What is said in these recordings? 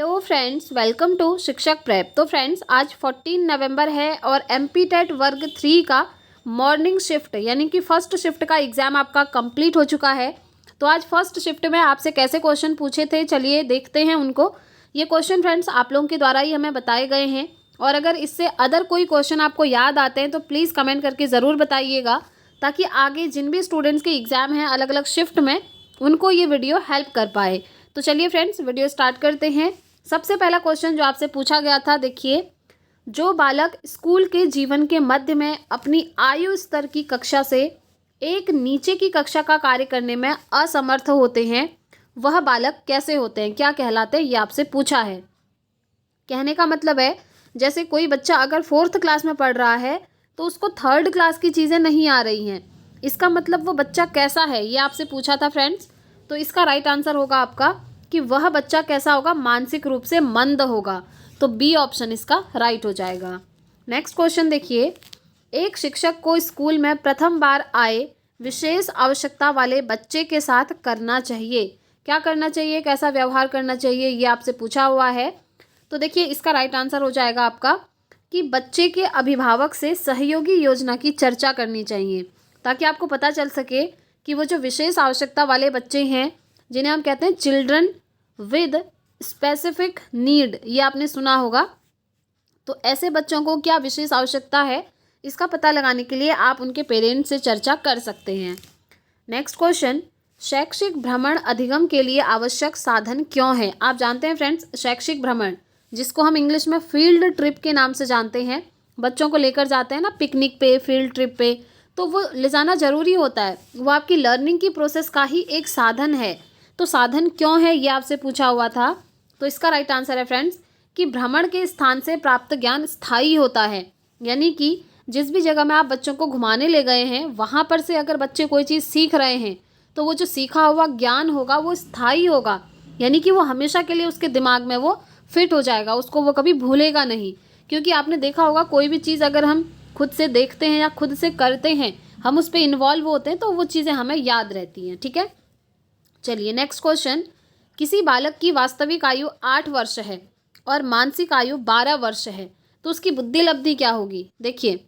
Hello friends, welcome to शिक्षक prep. तो friends, आज 14 नवंबर है और एमपी टेट वर्ग 3 का मॉर्निंग शिफ्ट यानी कि फर्स्ट शिफ्ट का एग्ज़ाम आपका कंप्लीट हो चुका है। तो आज फर्स्ट शिफ्ट में आपसे कैसे क्वेश्चन पूछे थे, चलिए देखते हैं उनको। ये क्वेश्चन फ्रेंड्स आप लोगों के द्वारा ही हमें बताए गए हैं, और अगर इससे अदर कोई क्वेश्चन आपको याद आते हैं तो प्लीज़ कमेंट करके ज़रूर बताइएगा, ताकि आगे जिन भी स्टूडेंट्स के एग्ज़ाम हैं अलग अलग शिफ्ट में, उनको ये वीडियो हेल्प कर पाए। तो चलिए फ्रेंड्स, वीडियो स्टार्ट करते हैं। सबसे पहला क्वेश्चन जो आपसे पूछा गया था, देखिए, जो बालक स्कूल के जीवन के मध्य में अपनी आयु स्तर की कक्षा से एक नीचे की कक्षा का कार्य करने में असमर्थ होते हैं, वह बालक कैसे होते हैं, क्या कहलाते हैं, ये आपसे पूछा है। कहने का मतलब है, जैसे कोई बच्चा अगर 4th क्लास में पढ़ रहा है तो उसको 3rd क्लास की चीज़ें नहीं आ रही हैं, इसका मतलब वो बच्चा कैसा है, ये आपसे पूछा था फ्रेंड्स। तो इसका राइट आंसर होगा आपका कि वह बच्चा कैसा होगा, मानसिक रूप से मंद होगा। तो बी ऑप्शन इसका राइट हो जाएगा। नेक्स्ट क्वेश्चन देखिए, एक शिक्षक को स्कूल में प्रथम बार आए विशेष आवश्यकता वाले बच्चे के साथ करना चाहिए, क्या करना चाहिए, कैसा व्यवहार करना चाहिए, ये आपसे पूछा हुआ है। तो देखिए, इसका राइट आंसर हो जाएगा आपका कि बच्चे के अभिभावक से सहयोगी योजना की चर्चा करनी चाहिए, ताकि आपको पता चल सके कि वो जो विशेष आवश्यकता वाले बच्चे हैं, जिन्हें हम कहते हैं चिल्ड्रन विद स्पेसिफिक नीड, ये आपने सुना होगा। तो ऐसे बच्चों को क्या विशेष आवश्यकता है, इसका पता लगाने के लिए आप उनके पेरेंट्स से चर्चा कर सकते हैं। नेक्स्ट क्वेश्चन, शैक्षिक भ्रमण अधिगम के लिए आवश्यक साधन क्यों है। आप जानते हैं फ्रेंड्स, शैक्षिक भ्रमण, जिसको हम इंग्लिश में फील्ड ट्रिप के नाम से जानते हैं, बच्चों को लेकर जाते हैं ना पिकनिक पे, फील्ड ट्रिप पे, तो वो ले जाना ज़रूरी होता है, वो आपकी लर्निंग की प्रोसेस का ही एक साधन है। तो साधन क्यों है, ये आपसे पूछा हुआ था। तो इसका राइट आंसर है फ्रेंड्स कि भ्रमण के स्थान से प्राप्त ज्ञान स्थायी होता है, यानी कि जिस भी जगह में आप बच्चों को घुमाने ले गए हैं, वहाँ पर से अगर बच्चे कोई चीज़ सीख रहे हैं तो वो जो सीखा हुआ ज्ञान होगा वो स्थायी होगा, यानी कि वो हमेशा के लिए उसके दिमाग में वो फिट हो जाएगा, उसको वो कभी भूलेगा नहीं। क्योंकि आपने देखा होगा, कोई भी चीज़ अगर हम खुद से देखते हैं या खुद से करते हैं, हम उस पर इन्वॉल्व होते हैं, तो वो चीज़ें हमें याद रहती हैं। ठीक है, चलिए नेक्स्ट क्वेश्चन, किसी बालक की वास्तविक आयु 8 वर्ष है और मानसिक आयु 12 वर्ष है, तो उसकी बुद्धि लब्धि क्या होगी। देखिए,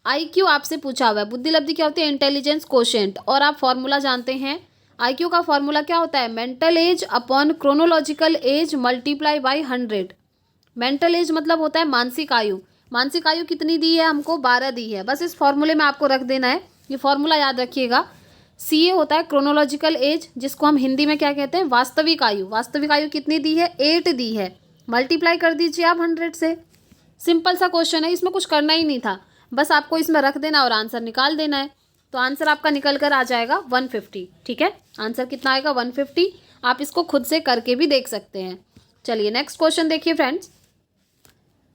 आईक्यू आपसे पूछा हुआ है, बुद्धि लब्धि क्या होती है, इंटेलिजेंस कोशेंट, और आप फॉर्मूला जानते हैं आईक्यू का फॉर्मूला क्या होता है, mental as upon chronological S multiply by 100। Mental as मतलब होता है मानसिक आयु, मानसिक आयु कितनी दी है हमको, 12 दी है। बस इस फॉर्मूले में आपको रख देना है, ये फॉर्मूला याद रखिएगा। सी ए होता है क्रोनोलॉजिकल एज, जिसको हम हिंदी में क्या कहते हैं, वास्तविक आयु। वास्तविक आयु कितनी दी है, 8 दी है, मल्टीप्लाई कर दीजिए आप 100 से। सिंपल सा क्वेश्चन है, इसमें कुछ करना ही नहीं था, बस आपको इसमें रख देना और आंसर निकाल देना है। तो आंसर आपका निकल कर आ जाएगा 150। ठीक है, आंसर कितना आएगा, 150। आप इसको खुद से करके भी देख सकते हैं। चलिए नेक्स्ट क्वेश्चन देखिए फ्रेंड्स,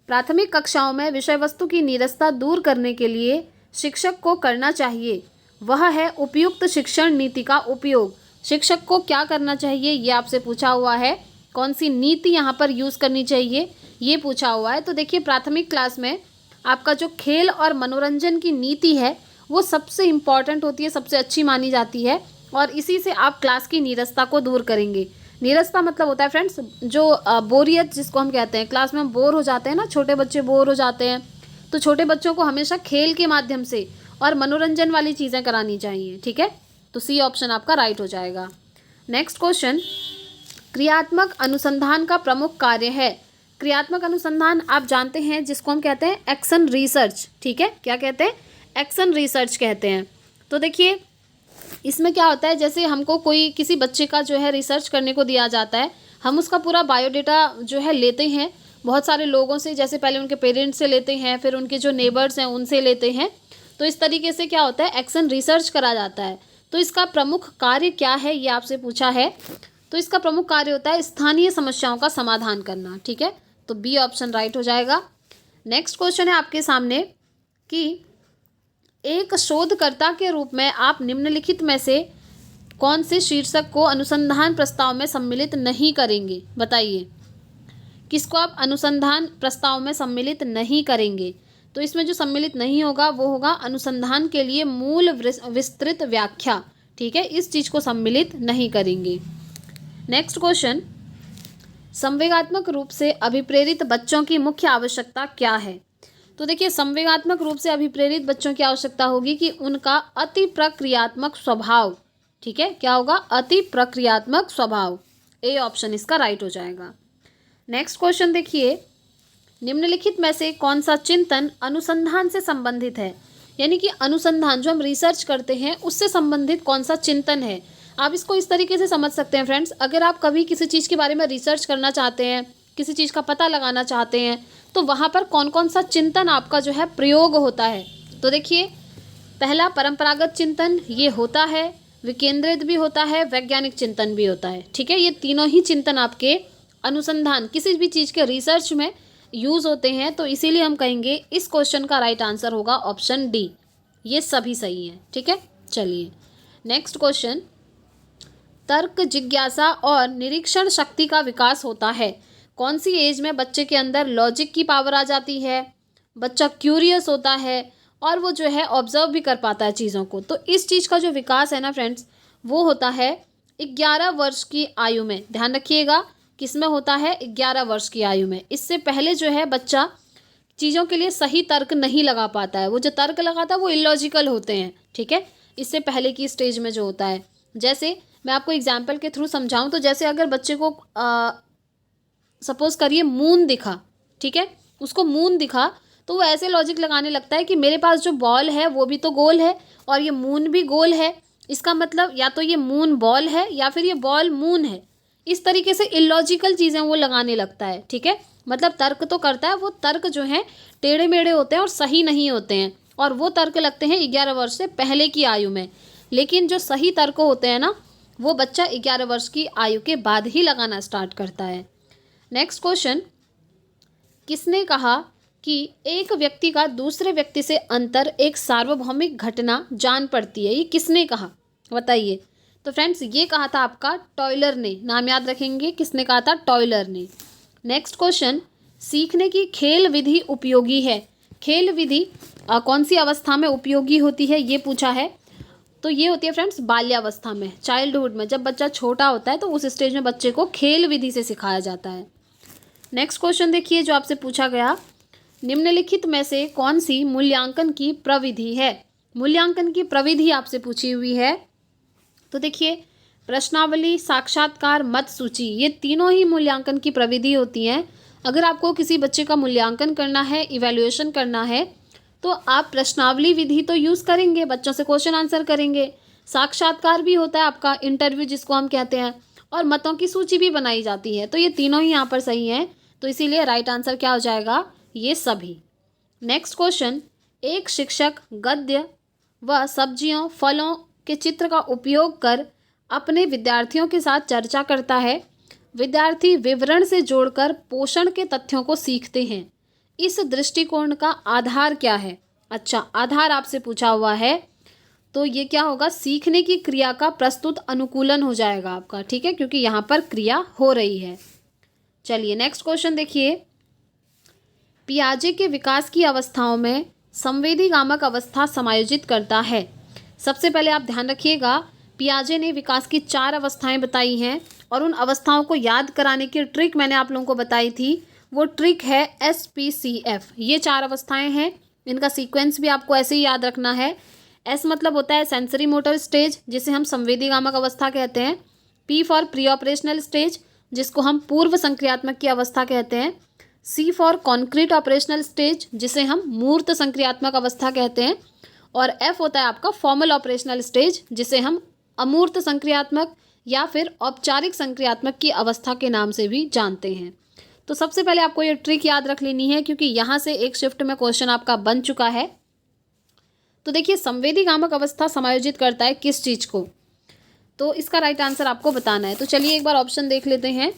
प्राथमिक कक्षाओं में विषय वस्तु की नीरसता दूर करने के लिए शिक्षक को करना चाहिए, वह है उपयुक्त शिक्षण नीति का उपयोग। शिक्षक को क्या करना चाहिए, ये आपसे पूछा हुआ है, कौन सी नीति यहाँ पर यूज़ करनी चाहिए, ये पूछा हुआ है। तो देखिए, प्राथमिक क्लास में आपका जो खेल और मनोरंजन की नीति है वो सबसे इम्पॉर्टेंट होती है, सबसे अच्छी मानी जाती है, और इसी से आप क्लास की नीरसता को दूर करेंगे। नीरसता मतलब होता है फ्रेंड्स, जो बोरियत जिसको हम कहते हैं, क्लास में बोर हो जाते हैं ना, छोटे बच्चे बोर हो जाते हैं, तो छोटे बच्चों को हमेशा खेल के माध्यम से और मनोरंजन वाली चीज़ें करानी चाहिए। ठीक है, तो सी ऑप्शन आपका राइट हो जाएगा। नेक्स्ट क्वेश्चन, क्रियात्मक अनुसंधान का प्रमुख कार्य है। क्रियात्मक अनुसंधान आप जानते हैं, जिसको हम कहते हैं एक्शन रिसर्च। ठीक है, क्या कहते हैं, एक्शन रिसर्च कहते हैं। तो देखिए, इसमें क्या होता है, जैसे हमको कोई किसी बच्चे का जो है रिसर्च करने को दिया जाता है, हम उसका पूरा बायोडेटा जो है लेते हैं बहुत सारे लोगों से, जैसे पहले उनके पेरेंट्स से लेते हैं, फिर उनके जो नेबर्स हैं उनसे लेते हैं। तो इस तरीके से क्या होता है, एक्शन रिसर्च करा जाता है। तो इसका प्रमुख कार्य क्या है, ये आपसे पूछा है। तो इसका प्रमुख कार्य होता है स्थानीय समस्याओं का समाधान करना। ठीक है, तो बी ऑप्शन राइट हो जाएगा। नेक्स्ट क्वेश्चन है आपके सामने कि एक शोधकर्ता के रूप में आप निम्नलिखित में से कौन से शीर्षक को अनुसंधान प्रस्ताव में सम्मिलित नहीं करेंगे, बताइए, किसको आप अनुसंधान प्रस्ताव में सम्मिलित नहीं करेंगे। तो इसमें जो सम्मिलित नहीं होगा वो होगा अनुसंधान के लिए मूल विस्तृत व्याख्या। ठीक है, इस चीज़ को सम्मिलित नहीं करेंगे। नेक्स्ट क्वेश्चन, संवेगात्मक रूप से अभिप्रेरित बच्चों की मुख्य आवश्यकता क्या है? तो देखिए, संवेगात्मक रूप से अभिप्रेरित बच्चों की आवश्यकता होगी कि उनका अति प्रक्रियात्मक स्वभाव, ठीक है, क्या होगा? अति प्रक्रियात्मक स्वभाव। ए ऑप्शन इसका राइट हो जाएगा। नेक्स्ट क्वेश्चन देखिए, निम्नलिखित में से कौन सा चिंतन अनुसंधान से संबंधित है? यानी कि अनुसंधान जो हम रिसर्च करते हैं उससे संबंधित कौन सा चिंतन है? आप इसको इस तरीके से समझ सकते हैं फ्रेंड्स, अगर आप कभी किसी चीज़ के बारे में रिसर्च करना चाहते हैं, किसी चीज़ का पता लगाना चाहते हैं, तो वहाँ पर कौन कौन सा चिंतन आपका जो है प्रयोग होता है? तो देखिए, पहला परंपरागत चिंतन ये होता है, विकेंद्रित भी होता है, वैज्ञानिक चिंतन भी होता है, ठीक है। ये तीनों ही चिंतन आपके अनुसंधान किसी भी चीज़ के रिसर्च में यूज़ होते हैं, तो इसीलिए हम कहेंगे इस क्वेश्चन का राइट आंसर होगा ऑप्शन डी, ये सभी सही है, ठीक है। चलिए नेक्स्ट क्वेश्चन, तर्क, जिज्ञासा और निरीक्षण शक्ति का विकास होता है। कौन सी एज में बच्चे के अंदर लॉजिक की पावर आ जाती है, बच्चा क्यूरियस होता है और वो जो है ऑब्जर्व भी कर पाता है चीज़ों को। तो इस चीज़ का जो विकास है ना फ्रेंड्स, वो होता है 11 वर्ष की आयु में। ध्यान रखिएगा, किस में होता है? 11 वर्ष की आयु में। इससे पहले जो है बच्चा चीज़ों के लिए सही तर्क नहीं लगा पाता है, वो जो तर्क लगाता है वो इलॉजिकल होते हैं, ठीक है। इससे पहले की स्टेज में जो होता है, जैसे मैं आपको एग्जाम्पल के थ्रू समझाऊं तो जैसे अगर बच्चे को सपोज करिए मून दिखा, ठीक है, उसको मून दिखा तो वो ऐसे लॉजिक लगाने लगता है कि मेरे पास जो बॉल है वो भी तो गोल है और ये मून भी गोल है, इसका मतलब या तो ये मून बॉल है या फिर ये बॉल मून है। इस तरीके से इलॉजिकल चीज़ें वो लगाने लगता है, ठीक है। मतलब तर्क तो करता है, वो तर्क जो हैं टेढ़े मेढ़े होते हैं और सही नहीं होते हैं, और वो तर्क लगते हैं 11 वर्ष से पहले की आयु में। लेकिन जो सही तर्क होते हैं ना, वो बच्चा 11 वर्ष की आयु के बाद ही लगाना स्टार्ट करता है। नेक्स्ट क्वेश्चन, किसने कहा कि एक व्यक्ति का दूसरे व्यक्ति से अंतर एक सार्वभौमिक घटना जान पड़ती है? ये किसने कहा बताइए? तो फ्रेंड्स, ये कहा था आपका टॉयलर ने। नाम याद रखेंगे, किसने कहा था? टॉयलर ने। नेक्स्ट क्वेश्चन, सीखने की खेल विधि उपयोगी है। खेल विधि कौन सी अवस्था में उपयोगी होती है, ये पूछा है। तो ये होती है फ्रेंड्स बाल्यावस्था में, चाइल्डहुड में। जब बच्चा छोटा होता है तो उस स्टेज में बच्चे को खेल विधि से सिखाया जाता है। नेक्स्ट क्वेश्चन देखिए जो आपसे पूछा गया, निम्नलिखित में से कौन सी मूल्यांकन की प्रविधि है? मूल्यांकन की प्रविधि आपसे पूछी हुई है। तो देखिए, प्रश्नावली, साक्षात्कार, मत सूची, ये तीनों ही मूल्यांकन की प्रविधि होती हैं। अगर आपको किसी बच्चे का मूल्यांकन करना है, इवैल्यूएशन करना है, तो आप प्रश्नावली विधि तो यूज़ करेंगे, बच्चों से क्वेश्चन आंसर करेंगे। साक्षात्कार भी होता है आपका, इंटरव्यू जिसको हम कहते हैं, और मतों की सूची भी बनाई जाती है। तो ये तीनों ही यहाँ पर सही हैं, तो इसीलिए राइट आंसर क्या हो जाएगा? ये सभी। नेक्स्ट क्वेश्चन, एक शिक्षक गद्य व सब्जियों, फलों के चित्र का उपयोग कर अपने विद्यार्थियों के साथ चर्चा करता है। विद्यार्थी विवरण से जोड़कर पोषण के तथ्यों को सीखते हैं। इस दृष्टिकोण का आधार क्या है? अच्छा, आधार आपसे पूछा हुआ है, तो ये क्या होगा? सीखने की क्रिया का प्रस्तुत अनुकूलन हो जाएगा आपका, ठीक है, क्योंकि यहाँ पर क्रिया हो रही है। चलिए नेक्स्ट क्वेश्चन देखिए, पियाजे के विकास की अवस्थाओं में संवेदीगामक अवस्था समायोजित करता है। सबसे पहले आप ध्यान रखिएगा, पियाजे ने विकास की 4 अवस्थाएं बताई हैं, और उन अवस्थाओं को याद कराने की ट्रिक मैंने आप लोगों को बताई थी। वो ट्रिक है SPCF। ये 4 अवस्थाएं हैं, इनका सीक्वेंस भी आपको ऐसे ही याद रखना है। S मतलब होता है सेंसरी मोटर स्टेज, जिसे हम संवेदीगामक अवस्था कहते हैं। P for pre operational stage, जिसको हम पूर्व संक्रियात्मक की अवस्था कहते हैं। C for concrete operational stage, जिसे हम मूर्त संक्रियात्मक अवस्था कहते हैं। और F होता है आपका फॉर्मल ऑपरेशनल स्टेज, जिसे हम अमूर्त संक्रियात्मक या फिर औपचारिक संक्रियात्मक की अवस्था के नाम से भी जानते हैं। तो सबसे पहले आपको ये ट्रिक याद रख लेनी है, क्योंकि यहाँ से एक शिफ्ट में क्वेश्चन आपका बन चुका है। तो देखिए, संवेदीगामक अवस्था समायोजित करता है किस चीज़ को? तो इसका राइट आंसर आपको बताना है। तो चलिए एक बार ऑप्शन देख लेते हैं।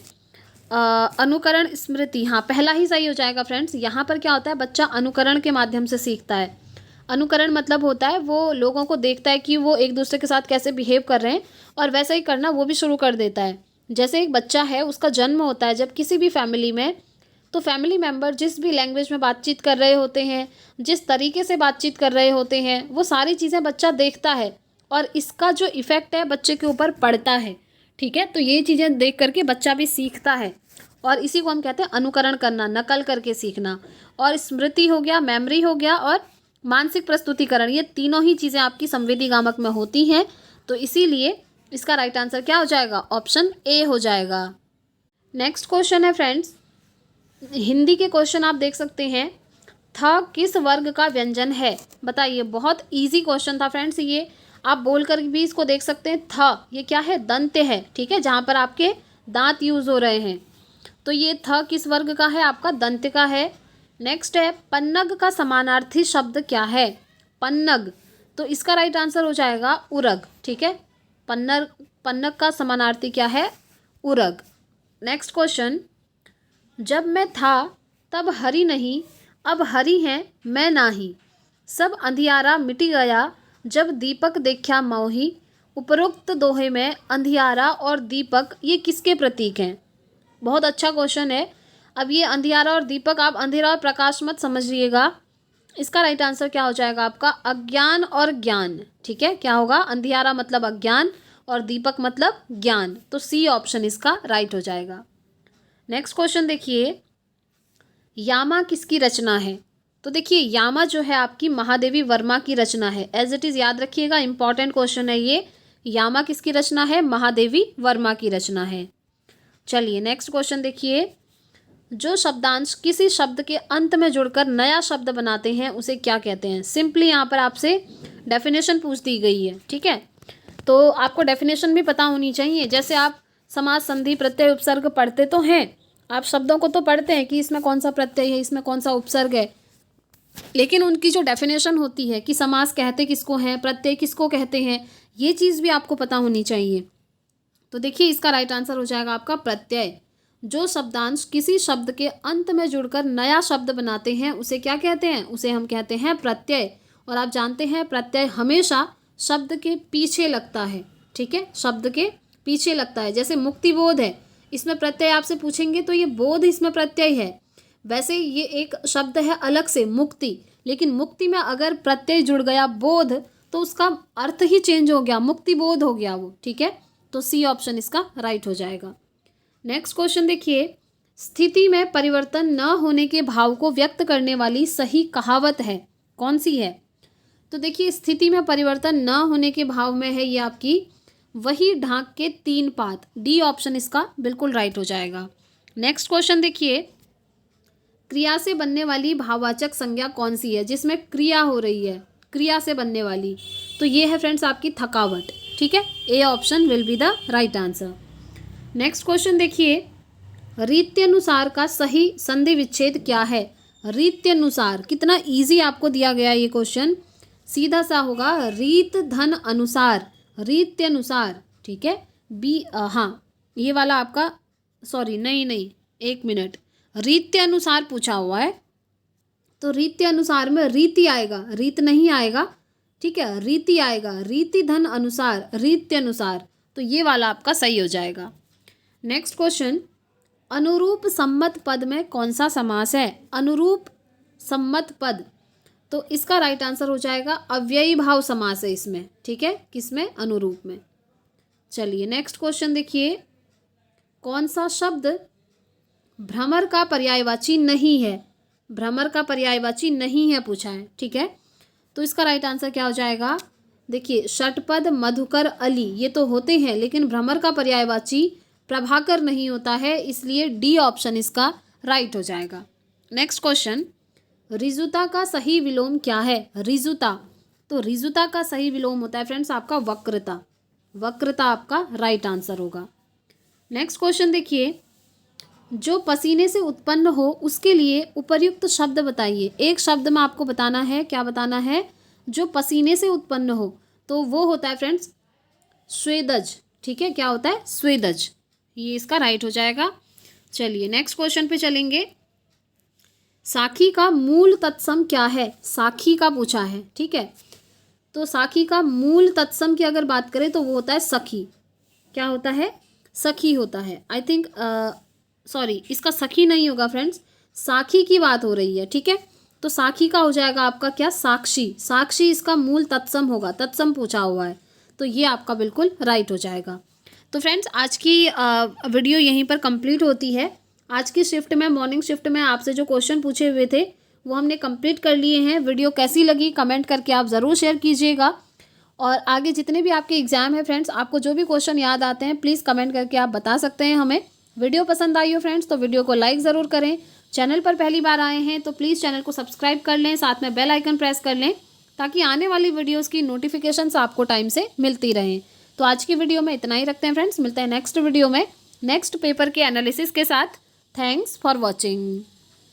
अनुकरण, स्मृति, हाँ पहला ही सही हो जाएगा फ्रेंड्स। यहाँ पर क्या होता है? बच्चा अनुकरण के माध्यम से सीखता है। अनुकरण मतलब होता है वो लोगों को देखता है कि वो एक दूसरे के साथ कैसे बिहेव कर रहे हैं, और वैसा ही करना वो भी शुरू कर देता है। जैसे एक बच्चा है, उसका जन्म होता है जब किसी भी फैमिली में, तो फैमिली मेम्बर जिस भी लैंग्वेज में बातचीत कर रहे होते हैं, जिस तरीके से बातचीत कर रहे होते हैं, वो सारी चीज़ें बच्चा देखता है, और इसका जो इफ़ेक्ट है बच्चे के ऊपर पड़ता है, ठीक है। तो ये चीज़ें देख करके बच्चा भी सीखता है, और इसी को हम कहते हैं अनुकरण करना, नकल करके सीखना। और स्मृति हो गया, मेमोरी हो गया, और मानसिक प्रस्तुतिकरण, ये तीनों ही चीज़ें आपकी संवेदी गामक में होती हैं। तो इसीलिए इसका राइट आंसर क्या हो जाएगा? ऑप्शन ए हो जाएगा। नेक्स्ट क्वेश्चन है फ्रेंड्स, हिंदी के क्वेश्चन आप देख सकते हैं। थ किस वर्ग का व्यंजन है? बताइए। बहुत इजी क्वेश्चन था फ्रेंड्स, ये आप बोल कर भी इसको देख सकते हैं। थ ये क्या है? दंत्य है, ठीक है, जहाँ पर आपके दांत यूज हो रहे हैं। तो ये थ किस वर्ग का है? आपका दंत्य का है। नेक्स्ट है, पन्नग का समानार्थी शब्द क्या है? पन्नग, तो इसका राइट आंसर हो जाएगा उरग, ठीक है। पन्नग का समानार्थी क्या है? उरग। नेक्स्ट क्वेश्चन, जब मैं था तब हरी नहीं, अब हरी है मैं नाही, सब अंधियारा मिटी गया, जब दीपक देखा मोही। उपरोक्त दोहे में अंधियारा और दीपक ये किसके प्रतीक हैं? बहुत अच्छा क्वेश्चन है। अब ये अंधियारा और दीपक, आप अंधेरा और प्रकाश मत समझिएगा। इसका राइट आंसर क्या हो जाएगा आपका? अज्ञान और ज्ञान, ठीक है। क्या होगा? अंधियारा मतलब अज्ञान और दीपक मतलब ज्ञान। तो सी ऑप्शन इसका राइट हो जाएगा। नेक्स्ट क्वेश्चन देखिए, यामा किसकी रचना है? तो देखिए, यामा जो है आपकी महादेवी वर्मा की रचना है। एज इट इज़ याद रखिएगा, इंपॉर्टेंट क्वेश्चन है ये। यामा किसकी रचना है? महादेवी वर्मा की रचना है। चलिए नेक्स्ट क्वेश्चन देखिए, जो शब्दांश किसी शब्द के अंत में जुड़कर नया शब्द बनाते हैं उसे क्या कहते हैं? सिंपली यहाँ पर आपसे डेफिनेशन पूछ दी गई है, ठीक है। तो आपको डेफिनेशन भी पता होनी चाहिए। जैसे आप समास, संधि, प्रत्यय, उपसर्ग पढ़ते तो हैं, आप शब्दों को तो पढ़ते हैं कि इसमें कौन सा प्रत्यय है, इसमें कौन सा उपसर्ग है, लेकिन उनकी जो डेफिनेशन होती है कि समास कहते किसको हैं, प्रत्यय किसको कहते हैं, ये चीज़ भी आपको पता होनी चाहिए। तो देखिए, इसका राइट आंसर हो जाएगा आपका प्रत्यय। जो शब्दांश किसी शब्द के अंत में जुड़कर नया शब्द बनाते हैं उसे क्या कहते हैं? उसे हम कहते हैं प्रत्यय। और आप जानते हैं प्रत्यय हमेशा शब्द के पीछे लगता है, ठीक है, शब्द के पीछे लगता है। जैसे मुक्तिबोध है, इसमें प्रत्यय आपसे पूछेंगे तो ये बोध इसमें प्रत्यय है। वैसे ये एक शब्द है अलग से, मुक्ति, लेकिन मुक्ति में अगर प्रत्यय जुड़ गया बोध तो उसका अर्थ ही चेंज हो गया, मुक्ति बोध हो गया वो, ठीक है। तो सी ऑप्शन इसका राइट हो जाएगा। नेक्स्ट क्वेश्चन देखिए, स्थिति में परिवर्तन न होने के भाव को व्यक्त करने वाली सही कहावत है, कौन सी है? तो देखिए, स्थिति में परिवर्तन न होने के भाव में है ये आपकी, वही ढाक के तीन पात। डी ऑप्शन इसका बिल्कुल राइट हो जाएगा। नेक्स्ट क्वेश्चन देखिए, क्रिया से बनने वाली भाववाचक संज्ञा कौन सी है? जिसमें क्रिया हो रही है, क्रिया से बनने वाली, तो ये है फ्रेंड्स आपकी थकावट, ठीक है। A option will be the right answer. Next question देखिए, रीत्यनुसार का सही संधि विच्छेद क्या है? रीत्यनुसार, कितना इजी आपको दिया गया ये क्वेश्चन, सीधा सा होगा रीत धन अनुसार, रीत्यनुसार, ठीक है। हाँ, ये वाला आपका, सॉरी नहीं, एक मिनट, रीत्यनुसार पूछा हुआ है, तो रीत्यनुसार में रीति आएगा, रीत नहीं आएगा, ठीक है, रीति आएगा, रीति धन अनुसार, रीत्यनुसार, तो ये वाला आपका सही हो जाएगा। नेक्स्ट क्वेश्चन, अनुरूप सम्मत पद में कौन सा समास है? अनुरूप सम्मत पद, तो इसका राइट आंसर हो जाएगा अव्ययी भाव समास है इसमें, ठीक है, किसमें? अनुरूप में। चलिए नेक्स्ट क्वेश्चन देखिए, कौन सा शब्द भ्रमर का पर्यायवाची नहीं है? भ्रमर का पर्यायवाची नहीं है पूछा है, ठीक है। तो इसका राइट आंसर क्या हो जाएगा? देखिए, षटपद, मधुकर, अली, ये तो होते हैं, लेकिन भ्रमर का पर्यायवाची प्रभाकर नहीं होता है, इसलिए डी ऑप्शन इसका राइट हो जाएगा। नेक्स्ट क्वेश्चन, रिजुता का सही विलोम क्या है? रिजुता, तो रिजुता का सही विलोम होता है फ्रेंड्स आपका वक्रता, वक्रता आपका राइट आंसर होगा। नेक्स्ट क्वेश्चन देखिए, जो पसीने से उत्पन्न हो उसके लिए उपर्युक्त शब्द बताइए। एक शब्द में आपको बताना है, क्या बताना है? जो पसीने से उत्पन्न हो, तो वो होता है फ्रेंड्स स्वेदज, ठीक है, क्या होता है? स्वेदज, ये इसका राइट हो जाएगा। चलिए नेक्स्ट क्वेश्चन पे चलेंगे, साखी का मूल तत्सम क्या है? साखी का पूछा है, ठीक है, तो साखी का मूल तत्सम की अगर बात करें तो वो होता है सखी। क्या होता है? सखी होता है। आई थिंक सॉरी, इसका सखी नहीं होगा फ्रेंड्स, साखी की बात हो रही है, ठीक है। तो साखी का हो जाएगा आपका क्या? साक्षी, साक्षी इसका मूल तत्सम होगा, तत्सम पूछा हुआ है, तो ये आपका बिल्कुल राइट हो जाएगा। तो फ्रेंड्स आज की वीडियो यहीं पर कंप्लीट होती है। आज की शिफ्ट में, मॉर्निंग शिफ्ट में आपसे जो क्वेश्चन पूछे हुए थे वो हमने कंप्लीट कर लिए हैं। वीडियो कैसी लगी कमेंट करके आप ज़रूर शेयर कीजिएगा। और आगे जितने भी आपके एग्ज़ाम है फ्रेंड्स, आपको जो भी क्वेश्चन याद आते हैं प्लीज़ कमेंट करके आप बता सकते हैं हमें। वीडियो पसंद आई हो फ्रेंड्स तो वीडियो को लाइक ज़रूर करें। चैनल पर पहली बार आए हैं तो प्लीज़ चैनल को सब्सक्राइब कर लें, साथ में बेल आइकन प्रेस कर लें ताकि आने वाली वीडियोज़ की नोटिफिकेशंस आपको टाइम से मिलती रहें। तो आज की वीडियो में इतना ही रखते हैं फ्रेंड्स, मिलते हैं नेक्स्ट वीडियो में नेक्स्ट पेपर के एनालिसिस के साथ। Thanks for watching.